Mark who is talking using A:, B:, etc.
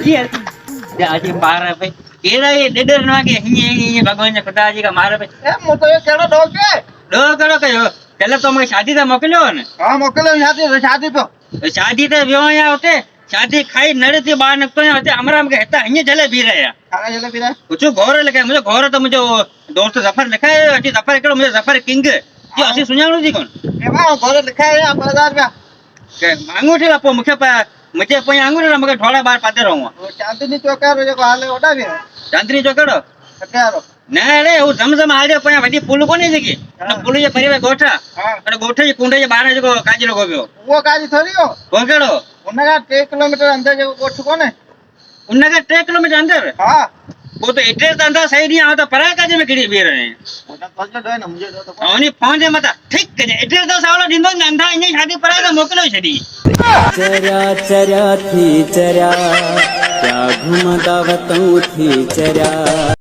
A: ये आज 12 पे केड़ा ये डेडर ना के ये भगवान ने पिताजी का मारे पे
B: એ હું તો એ કેળો ડો કે
A: डो करो कयो पहले तो मैं शादी था मोकल्यो ने
B: હા મોકલ્યો શાદી તો
A: शादी तो व्यो या होते शादी खाई नड़े थी बाहर निकतो या होते हमरा के हेता हने चले भी रहे
B: ખાના જલે પીરા
A: कुछ घोर लिखा मुझे घोर तो मुझे वो दोस्त जफर लिखा है अच्छी जफर करो मुझे जफर किंग जी असि सुनाणो जी कोन
B: એમાં ઘરે લખાય આ 1000 રૂપિયા
A: के अंगूठी लपो मुखे मुझे पई अंगूठी मगे थोड़ा बार पाते रहूं
B: ચાંદની ચોકારો જે હાલે ઓડાવી
A: चांदनी चौकड़ो
B: અત્યારો
A: ना रे वो जमजम आड़े पया वडी पुल कोनी जगी
B: हाँ।
A: पुल जे परिवे गोठा
B: હા
A: अरे गोठे जे कुंडे जे बाहर जो काजी लगो गयो
B: वो काजी थोड़ी हो
A: गोगड़ो
B: उनका 3 किलोमीटर अंदर जो कोठ कोने
A: उन्ना का 3 किलोमीटर अंदर
B: हाँ
A: वो तो एड्रेस अंदर सही नहीं आता पराय काजी में खड़ी भी रहे
B: ओटा पल्ले दो ना मुझे दो तो
A: ओनी फोन जे मता ठीक करे एड्रेस तो सावलो दिंदो नंदा इने शादी पराय का मोकलो छडी
C: चर्या चर्या थी चर्या क्या घूमता वतू थी चर्या।